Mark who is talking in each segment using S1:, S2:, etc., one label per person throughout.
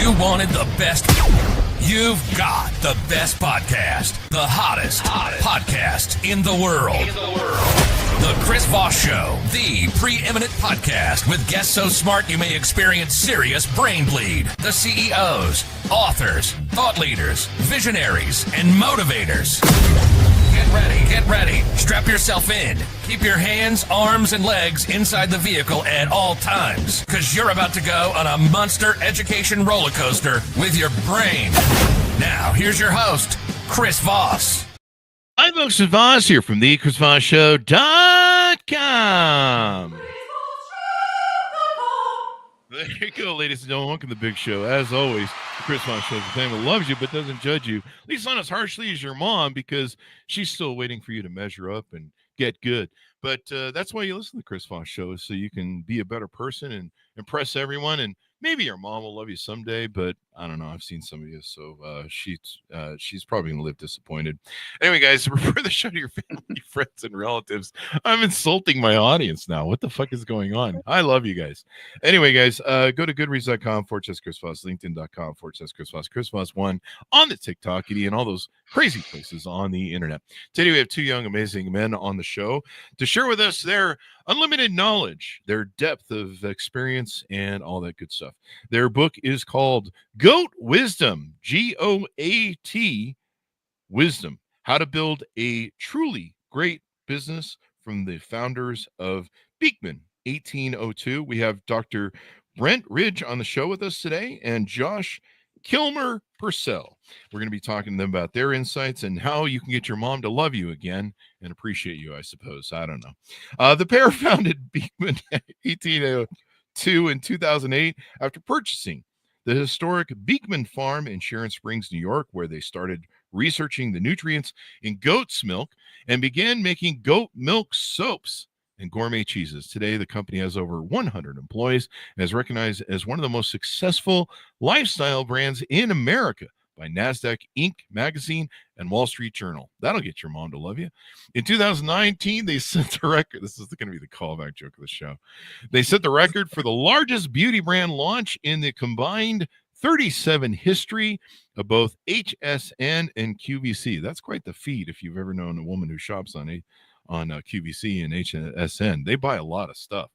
S1: You wanted the best. You've got the best podcast. The hottest podcast in the world. The Chris Voss Show, the preeminent podcast with guests so smart you may experience serious brain bleed. The CEOs, authors, thought leaders, visionaries, and motivators. Get ready. Strap yourself in. Keep your hands, arms, and legs inside the vehicle at all times, because you're about to go on a monster education roller coaster with your brain. Now, here's your host, Chris Voss.
S2: Hi, folks, it's Voss here from the ChrisVossShow.com. There you go, ladies and gentlemen. Welcome to the big show. As always, the Chris Voss Show is the family that loves you but doesn't judge you, at least not as harshly as your mom, because she's still waiting for you to measure up and get good. But that's why you listen to the Chris Voss Show, so you can be a better person and impress everyone. And maybe your mom will love you someday, but I don't know. I've seen some of you, so she's probably going to live disappointed. Anyway, guys, refer the show to your family, friends, and relatives. I'm insulting my audience now. What the fuck is going on? I love you guys. Anyway, guys, go to goodreads.com/Chris Voss, LinkedIn.com/Chris Voss, Chris Voss1 on the TikTok, and all those crazy places on the internet. Today, we have two young, amazing men on the show to share with us their unlimited knowledge, their depth of experience, and all that good stuff. Their book is called GOAT Wisdom, GOAT Wisdom, How to Build a Truly Great Business, from the founders of Beekman 1802. We have Dr. Brent Ridge on the show with us today, and Josh Kilmer-Purcell. We're going to be talking to them about their insights and how you can get your mom to love you again and appreciate you, I suppose. I don't know. The pair founded Beekman 1802 in 2008 after purchasing the historic Beekman Farm in Sharon Springs, New York, where they started researching the nutrients in goat's milk and began making goat milk soaps and gourmet cheeses. Today, the company has over 100 employees and is recognized as one of the most successful lifestyle brands in America by NASDAQ Inc. magazine and Wall Street Journal. That'll get your mom to love you. In 2019, they set the record. This is going to be the callback joke of the show. They set the record for the largest beauty brand launch in the combined 37 history of both HSN and QVC. That's quite the feat if you've ever known a woman who shops on QVC and HSN. They buy a lot of stuff.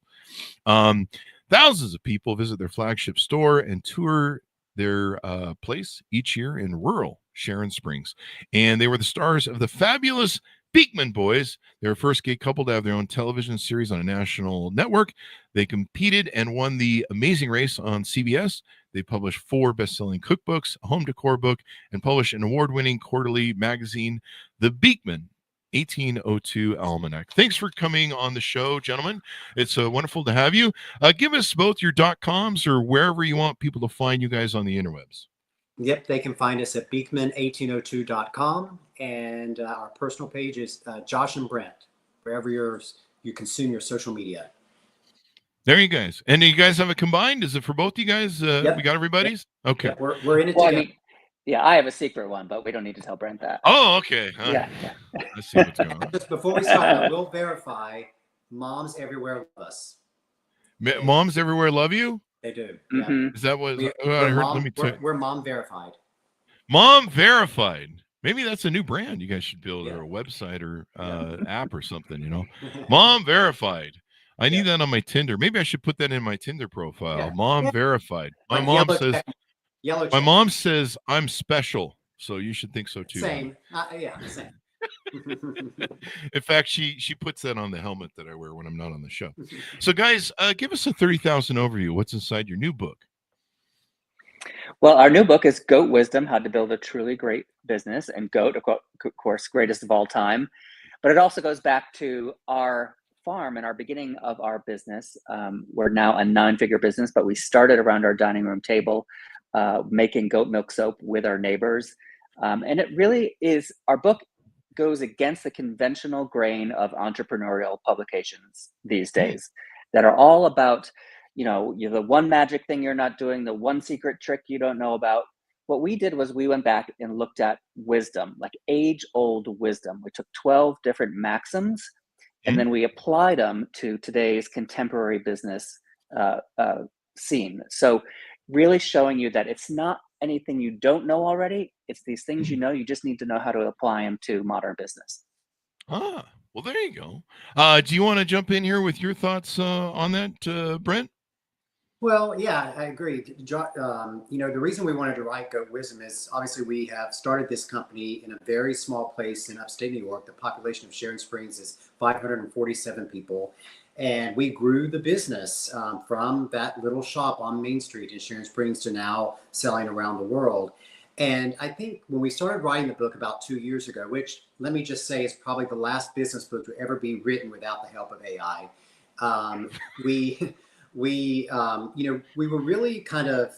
S2: Thousands of people visit their flagship store and tour their place each year in rural Sharon Springs. And they were the stars of the fabulous Beekman Boys. They were the first gay couple to have their own television series on a national network. They competed and won the Amazing Race on CBS. They published 4 best-selling cookbooks, a home decor book, and published an award-winning quarterly magazine, The Beekman 1802 Almanac. Thanks for coming on the show, gentlemen. It's wonderful to have you. Give us both your .coms or wherever you want people to find you guys on the interwebs.
S3: Yep, they can find us at beekman1802.com, and our personal page is Josh and Brent, wherever you consume your social media.
S2: There you guys. And you guys have it combined? Is it for both you guys?
S3: Yep.
S2: We got everybody's?
S3: Yep.
S2: Okay.
S3: Yep, we're in it together.
S4: Yeah, I have a secret one, but we don't need to tell Brent that.
S2: Oh, okay.
S4: Yeah.
S2: Let's see what's going on.
S3: Just before we start, I will verify moms everywhere love us.
S2: Moms everywhere love you?
S3: They do.
S4: Mm-hmm.
S3: Yeah.
S2: Is that what I
S3: We're
S2: heard?
S3: we're mom verified.
S2: Mom verified. Maybe that's a new brand. You guys should build a website or app or something, Mom verified. I need that on my Tinder. Maybe I should put that in my Tinder profile. Yeah. Mom verified. My mom says my mom says I'm special, so you should think so too.
S3: Same. Same.
S2: In fact, she puts that on the helmet that I wear when I'm not on the show. So, guys, give us a 30,000 overview. What's inside your new book?
S4: Well, our new book is GOAT Wisdom, How to Build a Truly Great Business. And GOAT, of course, greatest of all time. But it also goes back to our farm and our beginning of our business. We're now a 9-figure business, but we started around our dining room table making goat milk soap with our neighbors. And it really is, our book goes against the conventional grain of entrepreneurial publications these days that are all about, you're the one magic thing you're not doing, the one secret trick you don't know about. What we did was we went back and looked at wisdom, like age-old wisdom. We took 12 different maxims and then we applied them to today's contemporary business scene. So really showing you that it's not anything you don't know already. It's these things you know. You just need to know how to apply them to modern business.
S2: Ah, well, there you go. Do you want to jump in here with your thoughts on that, Brent?
S3: Well, yeah, I agree. The reason we wanted to write Goat Wisdom is obviously we have started this company in a very small place in upstate New York. The population of Sharon Springs is 547 people. And we grew the business from that little shop on Main Street in Sharon Springs to now selling around the world. And I think when we started writing the book about 2 years ago, which let me just say is probably the last business book to ever be written without the help of AI, we we were really kind of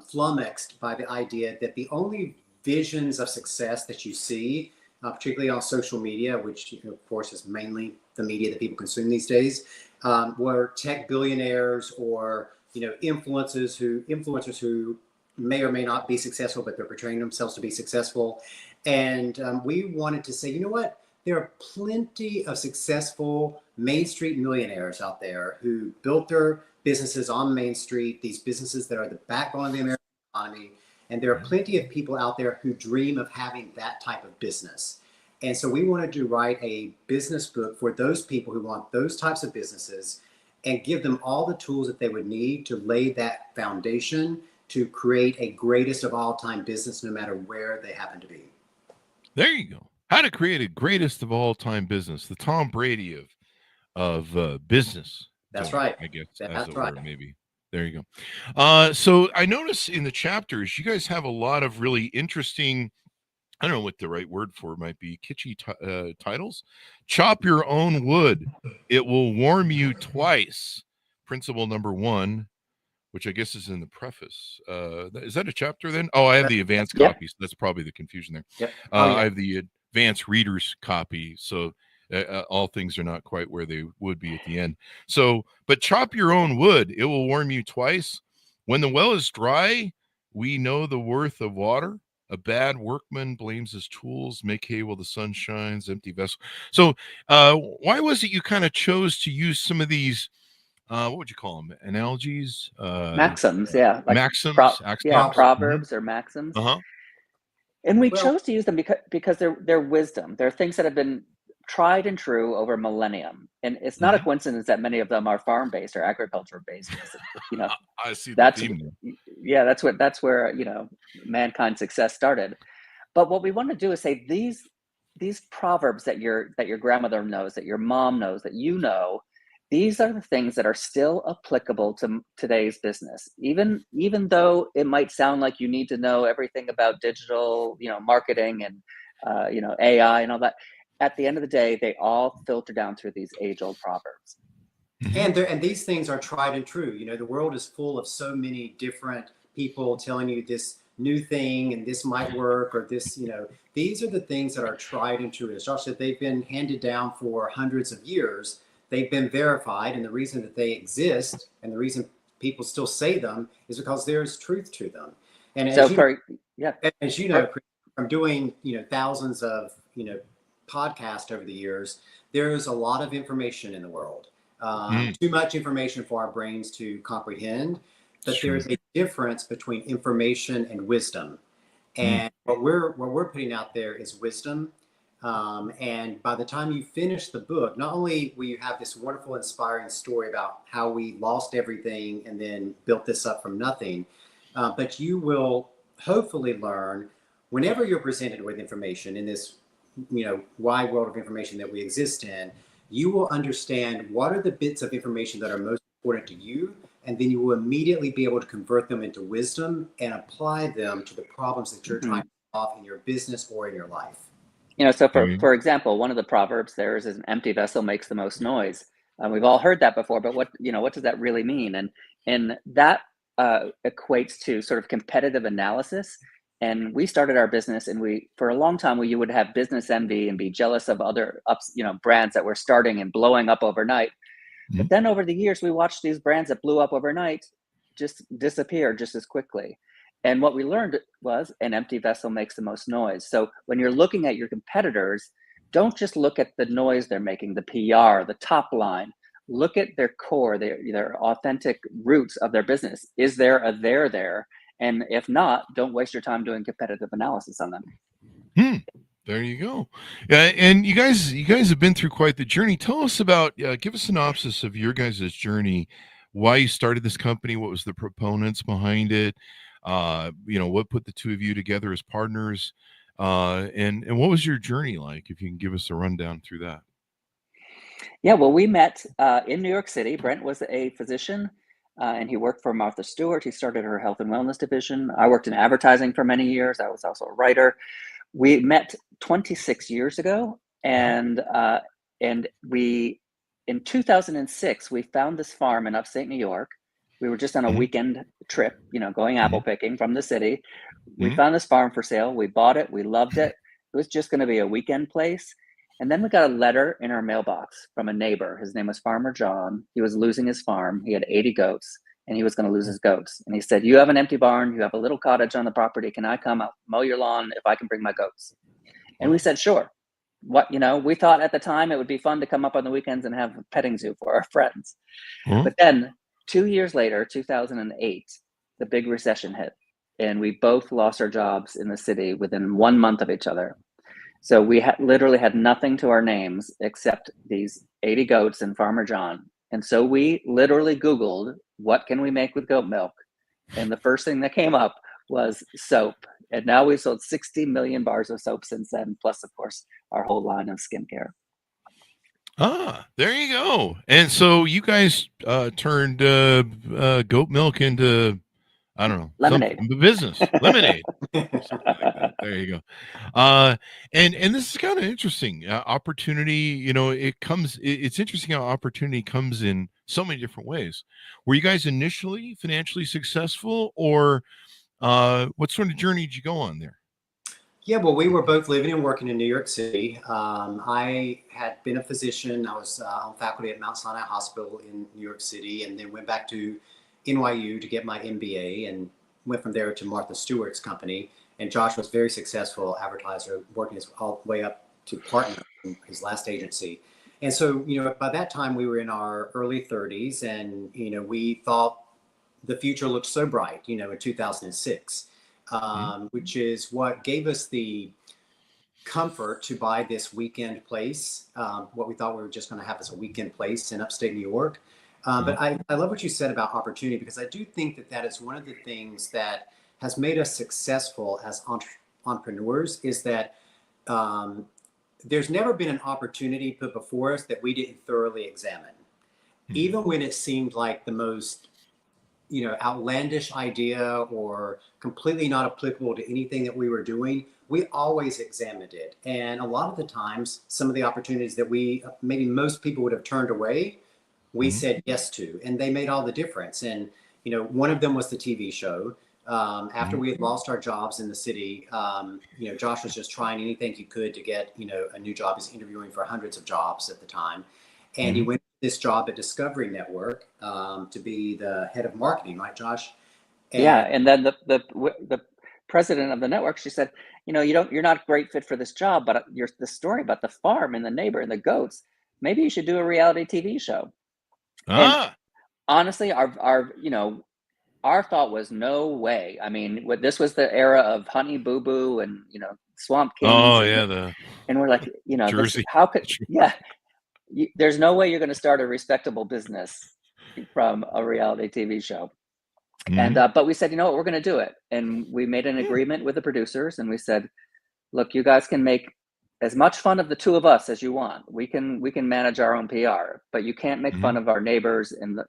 S3: flummoxed by the idea that the only visions of success that you see, particularly on social media, which of course is mainly the media that people consume these days, were tech billionaires or influencers who may or may not be successful, but they're portraying themselves to be successful. And we wanted to say, you know what? There are plenty of successful Main Street millionaires out there who built their businesses on Main Street, these businesses that are the backbone of the American economy. And there are plenty of people out there who dream of having that type of business. And so we wanted to write a business book for those people who want those types of businesses and give them all the tools that they would need to lay that foundation to create a greatest of all time business, no matter where they happen to be.
S2: There you go. How to create a greatest of all time business, the Tom Brady of business.
S3: That's right.
S2: I guess
S3: That's right.
S2: word, maybe. There you go. So I notice in the chapters, you guys have a lot of really interesting, I don't know what the right word for it might be, kitschy titles. Chop your own wood. It will warm you twice. Principle number 1, which I guess is in the preface. Is that a chapter then? Oh, I have the advanced copy, so that's probably the confusion there.
S3: Yep.
S2: I have the advanced reader's copy, so all things are not quite where they would be at the end. So, but chop your own wood. It will warm you twice. When the well is dry, we know the worth of water. A bad workman blames his tools. Make hay while the sun shines. Empty vessel. So, why was it you kind of chose to use some of these? What would you call them? Analogies?
S4: Maxims, yeah. Like
S2: maxims?
S4: Proverbs or maxims.
S2: Uh-huh.
S4: And we chose to use them because they're wisdom. They're things that have been tried and true over millennium. And it's not a coincidence that many of them are farm-based or agriculture-based.
S2: I see
S4: that's,
S2: the theme.
S4: Yeah, that's where, mankind's success started. But what we want to do is say these proverbs that your grandmother knows, that your mom knows, that these are the things that are still applicable to today's business. Even though it might sound like you need to know everything about digital, marketing and AI and all that, at the end of the day, they all filter down through these age-old proverbs.
S3: And these things are tried and true. The world is full of so many different people telling you this new thing and this might work or this, these are the things that are tried and true. As Josh said, they've been handed down for hundreds of years. They've been verified, and the reason that they exist and the reason people still say them is because there's truth to them. And as you know, from doing thousands of podcasts over the years, there's a lot of information in the world. Too much information for our brains to comprehend, but there's a difference between information and wisdom. And what we're putting out there is wisdom. And by the time you finish the book, not only will you have this wonderful, inspiring story about how we lost everything and then built this up from nothing, but you will hopefully learn whenever you're presented with information in this, wide world of information that we exist in, you will understand what are the bits of information that are most important to you, and then you will immediately be able to convert them into wisdom and apply them to the problems that you're trying to solve in your business or in your life.
S4: So for example, one of the proverbs there is an empty vessel makes the most noise. We've all heard that before, but what does that really mean? And that equates to sort of competitive analysis. And we started our business, and for a long time, you would have business envy and be jealous of other brands that were starting and blowing up overnight. But then over the years, we watched these brands that blew up overnight just disappear just as quickly. And what we learned was an empty vessel makes the most noise. So when you're looking at your competitors, don't just look at the noise they're making, the PR, the top line. look at their core, their authentic roots of their business. Is there a there? And if not, don't waste your time doing competitive analysis on them.
S2: There you go. Yeah, and you guys have been through quite the journey. Tell us about, give a synopsis of your guys' journey, why you started this company, what was the proponents behind it, what put the two of you together as partners, and what was your journey like? If you can give us a rundown through that.
S4: Yeah, well, we met in New York City. Brent was a physician, and he worked for Martha Stewart. He started her health and wellness division. I worked in advertising for many years. I was also a writer. We met 26 years ago, and we, in 2006, we found this farm in upstate New York. We were just on a weekend trip, going apple picking from the city. We found this farm for sale. We bought it. We loved it. It was just going to be a weekend place. And then we got a letter in our mailbox from a neighbor. His name was Farmer John. He was losing his farm. He had 80 goats, and he was going to lose his goats. And he said, "You have an empty barn. You have a little cottage on the property. Can I come out, mow your lawn if I can bring my goats?" And we said, "Sure." We thought at the time it would be fun to come up on the weekends and have a petting zoo for our friends. But then 2 years later, 2008, the big recession hit, and we both lost our jobs in the city within 1 month of each other. So we literally had nothing to our names except these 80 goats and Farmer John. And so we literally Googled, what can we make with goat milk? And the first thing that came up was soap. And now we've sold 60 million bars of soap since then, plus, of course, our whole line of skincare.
S2: There you go. And so you guys turned goat milk into, I don't know,
S4: lemonade
S2: business. Lemonade. Something like that. There you go. And this is kind of interesting. Opportunity, it's interesting how opportunity comes in so many different ways. Were you guys initially financially successful, or what sort of journey did you go on there?
S3: Yeah, well, we were both living and working in New York City. I had been a physician. I was on faculty at Mount Sinai Hospital in New York City, and then went back to NYU to get my MBA, and went from there to Martha Stewart's company. And Josh was a very successful advertiser, working his all the way up to partner in his last agency. And so, by that time we were in our early 30s, and, we thought the future looked so bright, in 2006, which is what gave us the comfort to buy this weekend place. What we thought we were just going to have as a weekend place in upstate New York. But I love what you said about opportunity, because I do think that is one of the things that has made us successful as entrepreneurs, is that there's never been an opportunity put before us that we didn't thoroughly examine. Even when it seemed like the most, outlandish idea or completely not applicable to anything that we were doing, we always examined it. And a lot of the times, some of the opportunities that maybe most people would have turned away, we said yes to, and they made all the difference. And, one of them was the TV show. After we had lost our jobs in the city, Josh was just trying anything he could to get, a new job. He's interviewing for hundreds of jobs at the time. And he went to this job at Discovery Network to be the head of marketing, right, Josh?
S4: And then the president of the network, she said, you're not a great fit for this job, but the story about the farm and the neighbor and the goats, maybe you should do a reality TV show. And honestly, our thought was no way. I mean, this was the era of Honey Boo Boo and, Swamp Kings.
S2: Oh, yeah.
S4: And we're like,
S2: Jersey.
S4: There's no way you're going to start a respectable business from a reality TV show. And, but we said, we're going to do it. And we made an agreement with the producers, and we said, look, you guys can make as much fun of the two of us as you want. We can manage our own PR, but you can't make fun of our neighbors in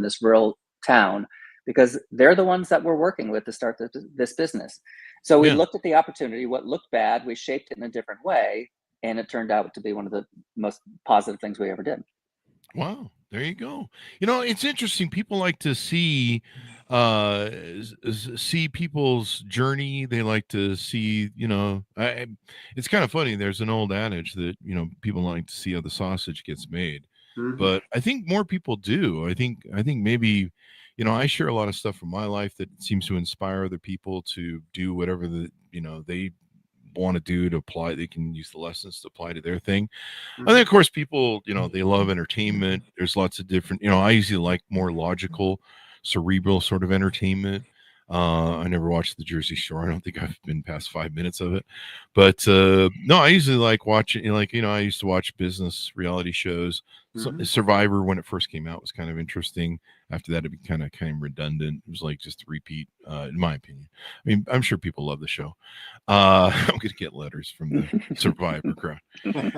S4: this rural town, because they're the ones that we're working with to start this business. So we looked at the opportunity. What looked bad, we shaped it in a different way, and it turned out to be one of the most positive things we ever did.
S2: Wow, there you go. It's interesting. People like to see people's journey. They like to see, it's kind of funny. There's an old adage that, people like to see how the sausage gets made. But I think more people do. I think maybe, I share a lot of stuff from my life that seems to inspire other people to do whatever they want to do to apply. They can use the lessons to apply to their thing.
S3: Mhm.
S2: And then, of course, people, they love entertainment. There's lots of different, I usually like more logical, cerebral sort of entertainment. I never watched the Jersey Shore. I don't think I've been past 5 minutes of it, but no, I usually like watching. I used to watch business reality shows. So,
S3: Mhm.
S2: Survivor, when it first came out, was kind of interesting. After that, it became kind of redundant. It was like just a repeat, in my opinion. I mean, I'm sure people love the show. I'm gonna get letters from the Survivor crowd.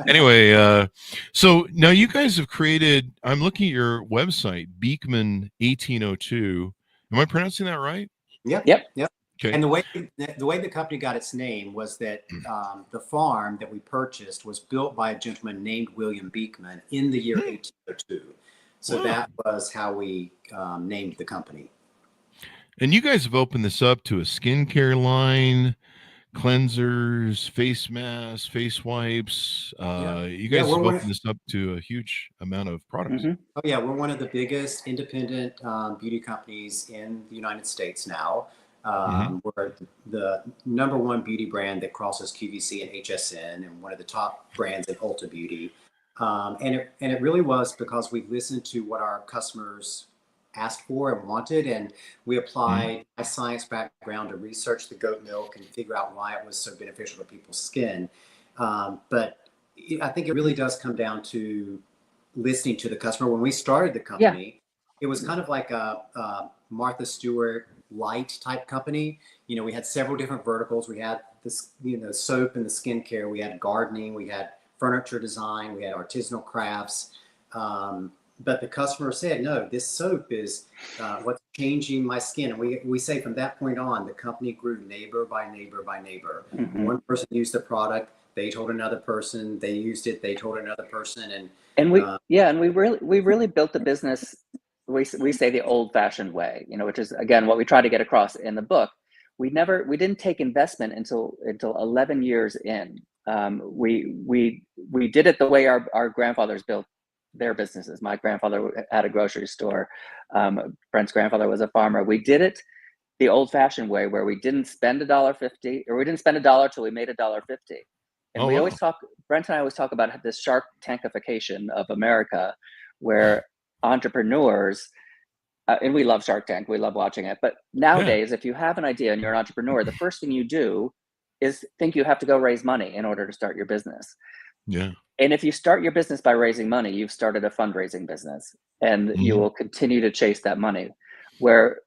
S2: Anyway, so now you guys have created. I'm looking at your website, Beekman 1802. Am I pronouncing that right?
S3: Yep.
S4: Yep.
S3: Yep.
S2: Okay.
S3: And the way the company got its name was that the farm that we purchased was built by a gentleman named William Beekman in the year 1802. So
S2: Wow.
S3: that was how we named the company.
S2: And you guys have opened this up to a skincare line, cleansers, face masks, face wipes. You
S3: Yeah,
S2: guys
S3: we're
S2: have
S3: one.
S2: opened this up to a huge amount of products.
S4: Mhm.
S3: Oh yeah, we're one of the biggest independent beauty companies in the United States now.
S2: Mm-hmm.
S3: We're the number one beauty brand that crosses QVC and HSN, and one of the top brands in Ulta Beauty. And it really was because we listened to what our customers asked for and wanted, and we
S2: Mm-hmm.
S3: applied a science background to research the goat milk and figure out why it was so beneficial to people's skin. But I think it really does come down to listening to the customer. When we started the
S4: Yeah.
S3: company, it was kind of like a Martha Stewart light type company. We had several different verticals. We had this, soap and the skincare. We had gardening. We had furniture design. We had artisanal crafts. But the customer said, no, this soap is what's changing my skin. And we say from that point on, the company grew neighbor by neighbor by neighbor.
S4: Mhm.
S3: One person used the product. They told another person. They used it. They told another person.
S4: And we
S3: Uh,
S4: yeah, and we really built the business. We say the old-fashioned way, which is again what we try to get across in the book. We didn't take investment until 11 years in. We did it the way our grandfathers built their businesses. My grandfather had a grocery store. Brent's grandfather was a farmer. We did it the old-fashioned way, where we didn't spend $1.50, or we didn't spend $1 till we made $1.50. And
S2: Oh,
S4: we
S2: wow.
S4: always Brent and I always talk about this Shark Tankification of America, where entrepreneurs, and we love Shark Tank, we love watching it. But nowadays, if you have an idea and you're an entrepreneur, the first thing you do is think you have to go raise money in order to start your business.
S2: Yeah.
S4: And if you start your business by raising money, you've started a fundraising business, and you
S2: Mhm.
S4: will continue to chase that money. Where,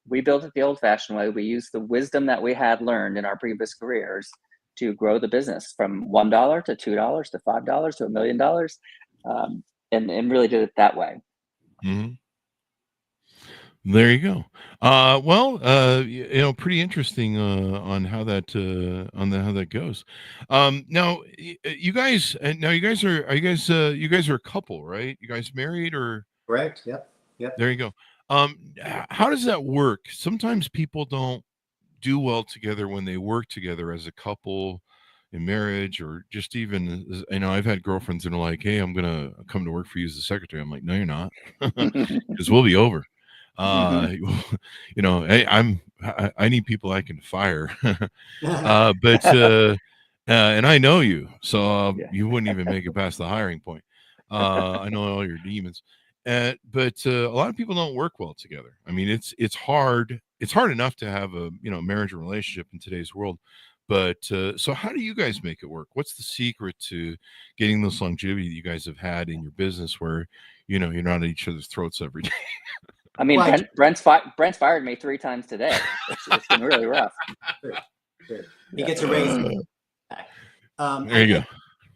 S4: we built it the old-fashioned way. We used the wisdom that we had learned in our previous careers to grow the business from $1 to $2 to $5 to $1 million, and really did it that way.
S2: Mhm. There you go. Well, pretty interesting how that goes. Now, you guys are a couple, right? You guys married, or
S3: Correct. Yep. Yep.
S2: there you go. How does that work? Sometimes people don't do well together when they work together as a couple in marriage, or just even, I've had girlfriends that are like, "Hey, I'm gonna come to work for you as a secretary." I'm like, "No, you're not," because we'll be over.
S4: Mhm.
S2: Hey, I need people I can fire. But and I know you, so
S4: Yeah.
S2: you wouldn't even make it past the hiring point. I know all your demons. But a lot of people don't work well together. I mean, it's hard. It's hard enough to have a marriage and relationship in today's world. But so how do you guys make it work? What's the secret to getting this longevity that you guys have had in your business, where you're not at each other's throats every day?
S4: I mean,
S3: Well,
S4: Brent's fired me 3 times today. It's been really rough.
S3: Good. He
S4: Yeah.
S3: gets a raise back.
S2: There you go.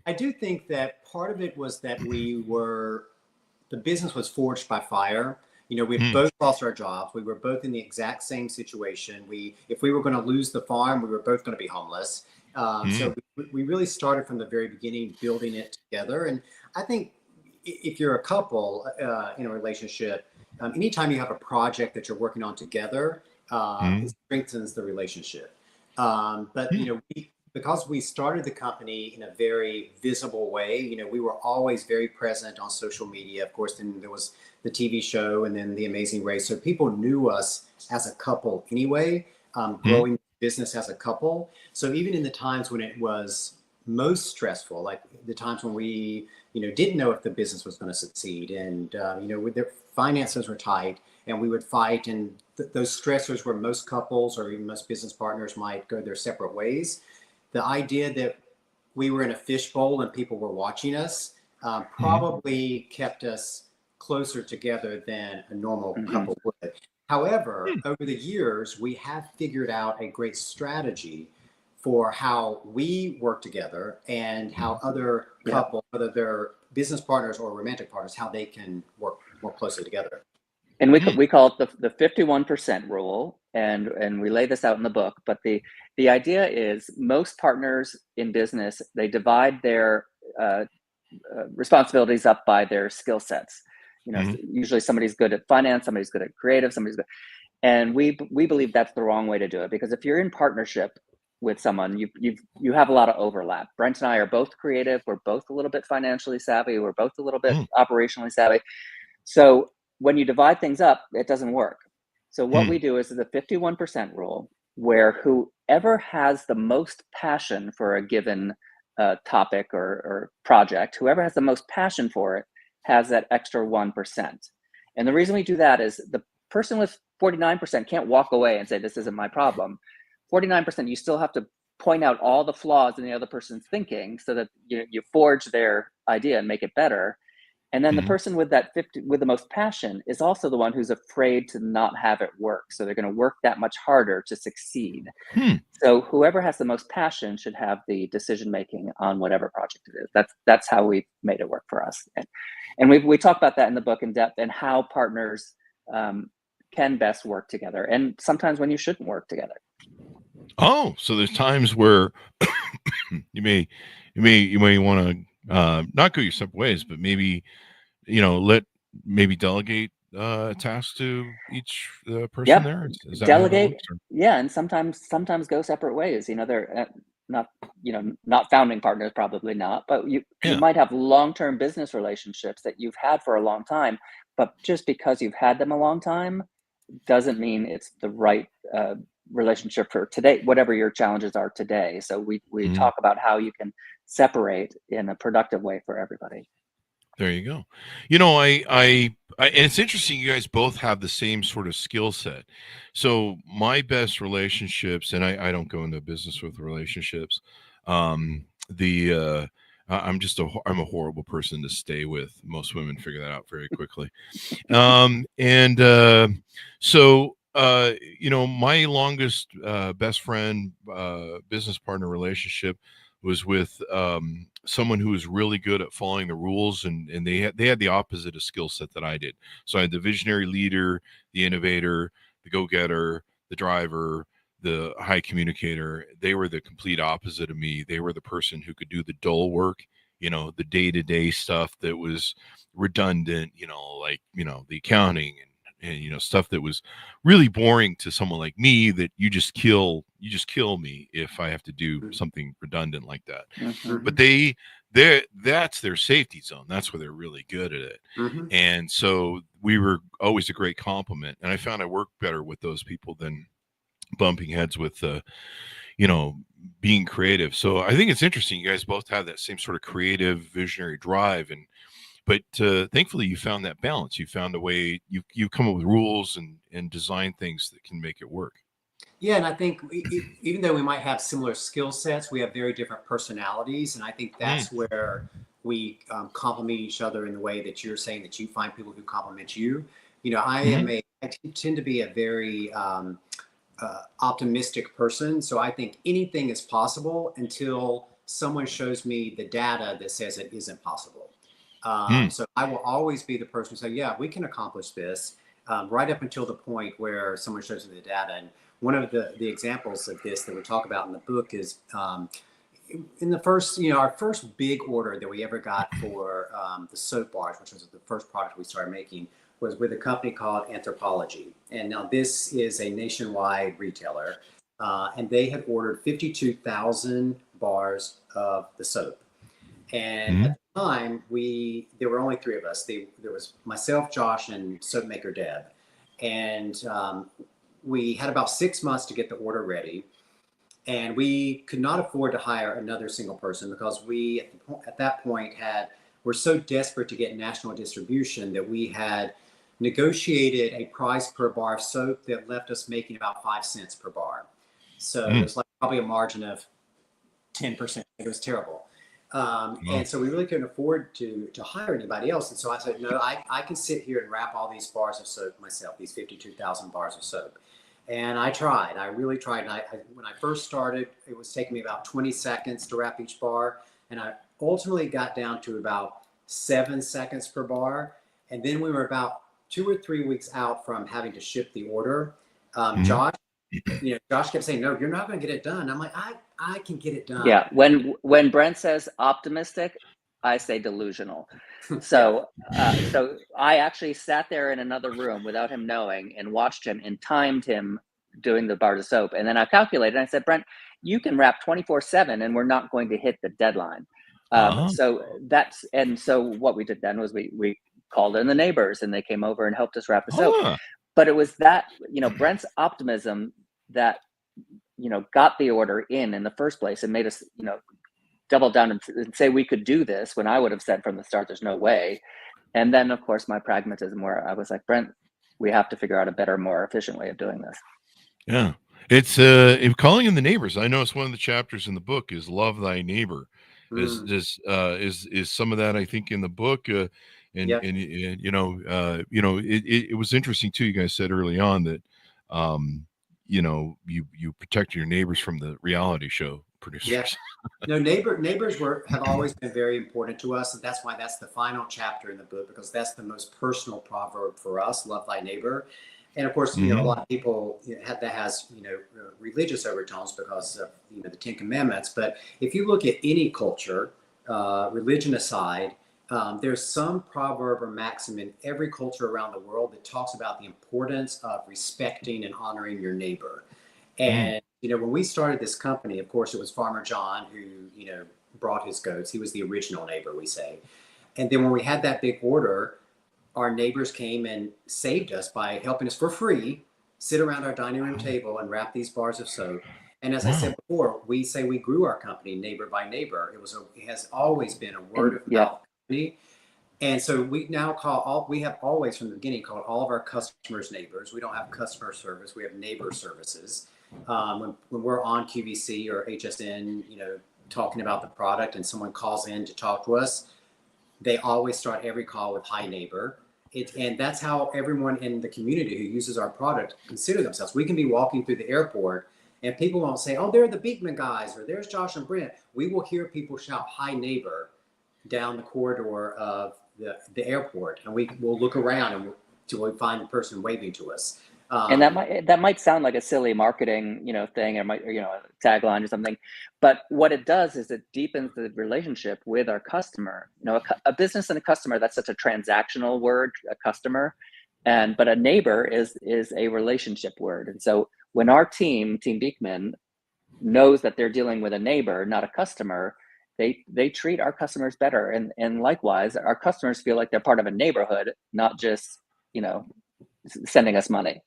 S3: I do think that part of it was that the business was forged by fire. We
S2: Hmm.
S3: both lost our jobs. We were both in the exact same situation. If we were going to lose the farm, we were both going to be homeless. So we really started from the very beginning, building it together. And I think if you're a couple in a relationship, anytime you have a project that you're working on together, it strengthens the relationship. But because we started the company in a very visible way, we were always very present on social media. Of course, then there was the TV show, and then The Amazing Race. So people knew us as a couple anyway. growing business as a couple. So even in the times when it was most stressful, like the times when we, didn't know if the business was going to succeed, and with their finances were tight, and we would fight, and those stressors where most couples or even most business partners might go their separate ways. The idea that we were in a fishbowl and people were watching us probably kept us closer together than a normal couple would. However, over the years, we have figured out a great strategy for how we work together and how other couples, whether they're business partners or romantic partners, how they can work more closely together.
S4: And we call it the 51% rule, and we lay this out in the book. But the idea is most partners in business, they divide their responsibilities up by their skill sets. Usually somebody's good at finance, somebody's good at creative, somebody's good. And we believe that's the wrong way to do it, because if you're in partnership with someone, you have a lot of overlap. Brent and I are both creative. We're both a little bit financially savvy. We're both a little bit operationally savvy. So when you divide things up, it doesn't work. So what we do is the 51% rule, where whoever has the most passion for a given topic or project, whoever has the most passion for it has that extra 1%. And the reason we do that is the person with 49% can't walk away and say, this isn't my problem. 49%, you still have to point out all the flaws in the other person's thinking so that you forge their idea and make it better. And then the person with with the most passion is also the one who's afraid to not have it work. So they're going to work that much harder to succeed. So whoever has the most passion should have the decision-making on whatever project it is. That's how we made it work for us. And we talk about that in the book in depth, and how partners can best work together, and sometimes when you shouldn't work together.
S2: Oh, so there's times where you may want to not go your separate ways, but maybe delegate tasks to each person there. Is that
S4: delegate? Yeah, and sometimes go separate ways. They're not founding partners, probably not, but you might have long-term business relationships that you've had for a long time. But just because you've had them a long time doesn't mean it's the right relationship for today, whatever your challenges are today. So we talk about how you can separate in a productive way for everybody.
S2: There you go. I and it's interesting. You guys both have the same sort of skill set. So my best relationships, and I don't go into business with relationships. I'm a horrible person to stay with. Most women figure that out very quickly. My longest best friend, business partner relationship was with someone who was really good at following the rules, and they had the opposite of skill set that I did. So I had the visionary leader, the innovator, the go-getter, the driver, the high communicator. They were the complete opposite of me. They were the person who could do the dull work, the day-to-day stuff that was redundant, the accounting and stuff that was really boring to someone like me, that you just kill me if I have to do something redundant like that. But that's their safety zone. That's where they're really good at it. And so we were always a great compliment. And I found I worked better with those people than bumping heads with being creative. So I think it's interesting. You guys both have that same sort of creative, visionary drive, but thankfully you found that balance. You found a way. You come up with rules and design things that can make it work.
S3: Yeah, and I think even though we might have similar skill sets, we have very different personalities, and I think that's where we complement each other in the way that you're saying that you find people who complement you. I tend to be a very optimistic person, so I think anything is possible until someone shows me the data that says it isn't possible. So I will always be the person who say, yeah, we can accomplish this, right up until the point where someone shows me the data. And one of the examples of this that we talk about in the book is in the first, our first big order that we ever got for the soap bars, which was the first product we started making, was with a company called Anthropology. And now this is a nationwide retailer, and they had ordered 52,000 bars of the soap. And at the time, there were only three of us. There was myself, Josh, and soap maker Deb. And we had about 6 months to get the order ready, and we could not afford to hire another single person because we at that point were so desperate to get national distribution that we had negotiated a price per bar of soap that left us making about 5 cents per bar. So it was like probably a margin of 10%. It was terrible. And so we really couldn't afford to hire anybody else. And so I said, no, I can sit here and wrap all these bars of soap myself, these 52,000 bars of soap. And I tried. I really tried. And when I first started, it was taking me about 20 seconds to wrap each bar. And I ultimately got down to about 7 seconds per bar. And then we were about 2 or 3 weeks out from having to ship the order. Josh kept saying, no, you're not going to get it done. I'm like, I can get it done.
S4: Yeah. When Brent says optimistic, I say delusional. So I actually sat there in another room without him knowing and watched him and timed him doing the bar of soap. And then I calculated, and I said, Brent, you can wrap 24/7 and we're not going to hit the deadline. So what we did then was we called in the neighbors and they came over and helped us wrap the soap. But it was that, Brent's optimism that, got the order in the first place and made us, double down and say we could do this when I would have said from the start, there's no way. And then, of course, my pragmatism where I was like, Brent, we have to figure out a better, more efficient way of doing this.
S2: Yeah. It's calling in the neighbors. I know it's one of the chapters in the book is love thy neighbor. Is some of that, I think, in the book. It was interesting too. You guys said early on that, you protect your neighbors from the reality show producers.
S3: Yeah. No, neighbors have always been very important to us, and that's why that's the final chapter in the book, because that's the most personal proverb for us: "Love thy neighbor." And of course, a lot of people that has religious overtones because of the Ten Commandments. But if you look at any culture, religion aside, there's some proverb or maxim in every culture around the world that talks about the importance of respecting and honoring your neighbor. And when we started this company, of course, it was Farmer John who brought his goats. He was the original neighbor, we say. And then when we had that big order, our neighbors came and saved us by helping us for free sit around our dining room table and wrap these bars of soap. And as I said before, we say we grew our company neighbor by neighbor. It has always been a word of mouth company. And so we now we have always from the beginning called all of our customers neighbors. We don't have customer service. We have neighbor services. When we're on QVC or HSN, talking about the product and someone calls in to talk to us, they always start every call with "Hi neighbor." And that's how everyone in the community who uses our product consider themselves. We can be walking through the airport and people won't say, "Oh, they're the Beekman guys," or "There's Josh and Brent." We will hear people shout "Hi neighbor" down the corridor of the airport, and we will look around until we find the person waving to us.
S4: And that might sound like a silly marketing, thing, or a tagline or something, but what it does is it deepens the relationship with our customer. A business and a customer, that's such a transactional word, a customer, but a neighbor is a relationship word. And so when our Team Beekman, knows that they're dealing with a neighbor, not a customer, they treat our customers better, and likewise, our customers feel like they're part of a neighborhood, not just sending us money.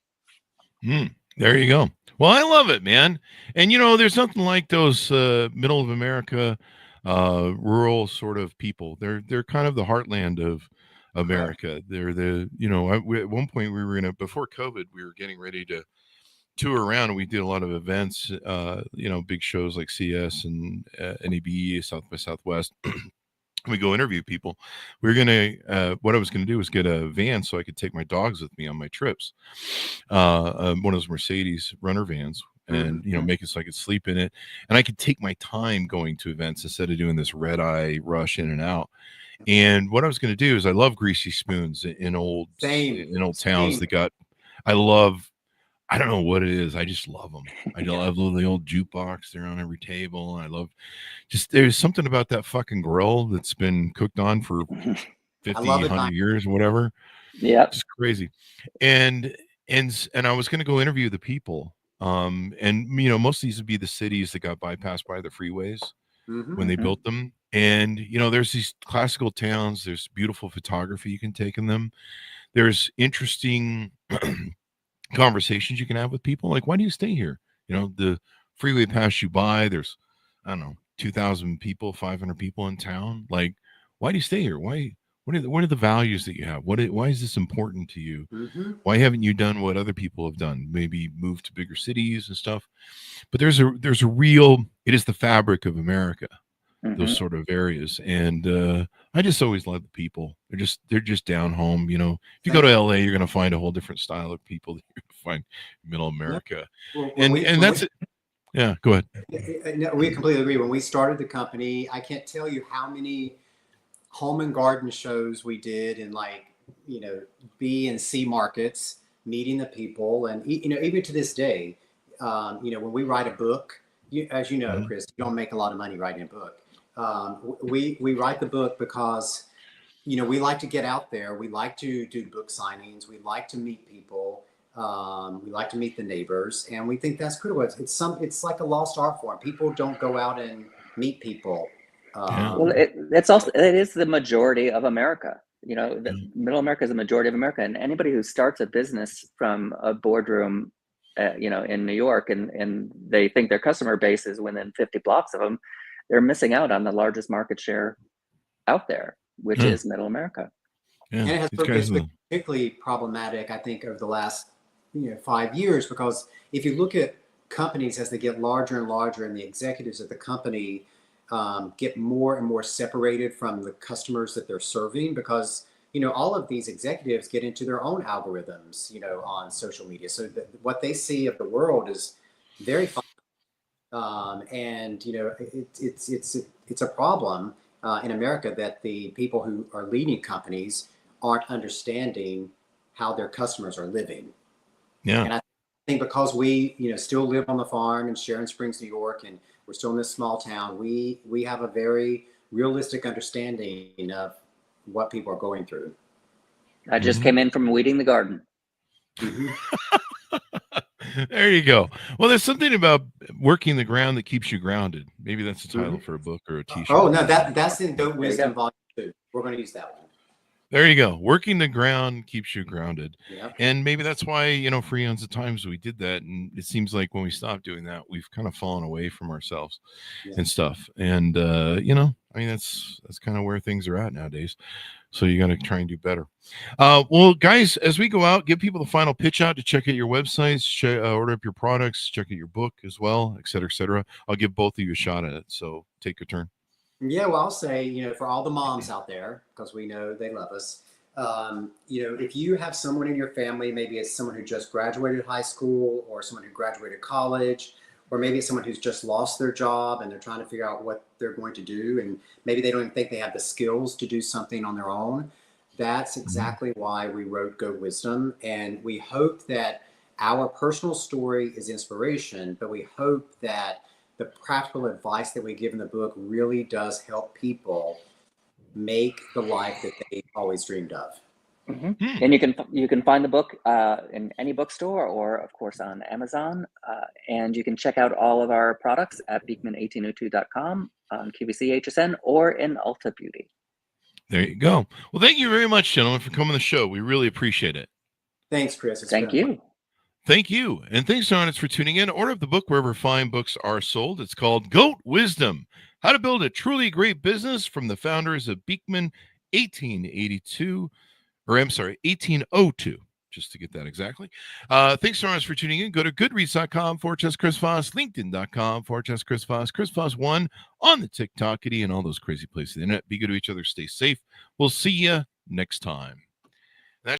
S2: There you go. Well, I love it, man. And there's nothing like those middle of America, rural sort of people. They're kind of the heartland of America. They're at one point we were before COVID, we were getting ready to tour around, and we did a lot of events, big shows like CS and NABE, South by Southwest. We go interview people. What I was going to do was get a van so I could take my dogs with me on my trips. One of those Mercedes runner vans, and make it so I could sleep in it, and I could take my time going to events instead of doing this red eye rush in and out. And what I was going to do is, I love greasy spoons in old towns I don't know what it is. I just love them. I love the old jukebox. They're on every table. And I love there's something about that fucking grill that's been cooked on for 50, 100 years or whatever.
S4: Yeah.
S2: It's crazy. And I was going to go interview the people. And most of these would be the cities that got bypassed by the freeways when they built them. And, there's these classical towns. There's beautiful photography you can take in them. There's interesting conversations you can have with people. Like, why do you stay here? The freeway passed you by. There's, I don't know, 2,000 people, 500 people in town. Like, why do you stay here? Why? What are the values that you have? Why is this important to you?
S3: Mm-hmm.
S2: Why haven't you done what other people have done? Maybe moved to bigger cities and stuff. But there's a real. It is the fabric of America. Those sort of areas, and I just always love the people. They're just down home. If you go to LA, you're going to find a whole different style of people that you're going to find in Middle America.
S3: Well,
S2: and that's it. Yeah, go ahead.
S3: No, we completely agree. When we started the company, I can't tell you how many home and garden shows we did in B and C markets, meeting the people, and even to this day, when we write a book, as you know, Chris, you don't make a lot of money writing a book. We write the book because we like to get out there. We like to do book signings. We like to meet people. We like to meet the neighbors, and we think that's critical. It's like a lost art form. People don't go out and meet people.
S4: Well, it is the majority of America. Middle America is the majority of America, and anybody who starts a business from a boardroom, in New York, and they think their customer base is within 50 blocks of them, they're missing out on the largest market share out there, which is Middle America.
S2: Yeah,
S3: and it has been particularly problematic, I think, over the last 5 years, because if you look at companies as they get larger and larger, and the executives of the company get more and more separated from the customers that they're serving, because all of these executives get into their own algorithms on social media, so what they see of the world is very fun. And it's a problem in America that the people who are leading companies aren't understanding how their customers are living.
S2: Yeah.
S3: And I think because we still live on the farm in Sharon Springs, New York, and we're still in this small town, we have a very realistic understanding of what people are going through.
S4: I just came in from weeding the garden.
S2: There you go. Well, there's something about working the ground that keeps you grounded. Maybe that's the title for a book or a t-shirt.
S3: Oh, no, that's in Goat Wisdom Volume 2. We're going to use that one.
S2: There you go. Working the ground keeps you grounded.
S3: Yep.
S2: And maybe that's why, for eons of times we did that. And it seems like when we stopped doing that, we've kind of fallen away from ourselves and stuff. And, that's kind of where things are at nowadays. So you got to try and do better. Well, guys, as we go out, give people the final pitch out to check out your websites, order up your products, check out your book as well, et cetera, et cetera. I'll give both of you a shot at it. So take a turn.
S3: Yeah, well, I'll say, for all the moms out there, because we know they love us, if you have someone in your family, maybe it's someone who just graduated high school, or someone who graduated college, or maybe it's someone who's just lost their job and they're trying to figure out what they're going to do, and maybe they don't even think they have the skills to do something on their own. That's exactly why we wrote Goat Wisdom. And we hope that our personal story is inspiration, but we hope that the practical advice that we give in the book really does help people make the life that they always dreamed of.
S4: And you can find the book in any bookstore, or of course on Amazon, and you can check out all of our products at beekman1802.com, on QVC HSN, or in Ulta Beauty.
S2: There you go. Well, thank you very much, gentlemen, for coming to the show. We really appreciate it.
S3: Thanks, Chris.
S4: Thank you.
S2: Thank you. And thanks, Honest, for tuning in. Order up the book wherever fine books are sold. It's called Goat Wisdom: How to Build a Truly Great Business, from the founders of Beekman 1802, just to get that exactly. Thanks, Honest, for tuning in. Go to goodreads.com/Chris Voss, LinkedIn.com/Chris Voss, Chris Voss1 on the TikTokity and all those crazy places on the internet. Be good to each other. Stay safe. We'll see you next time.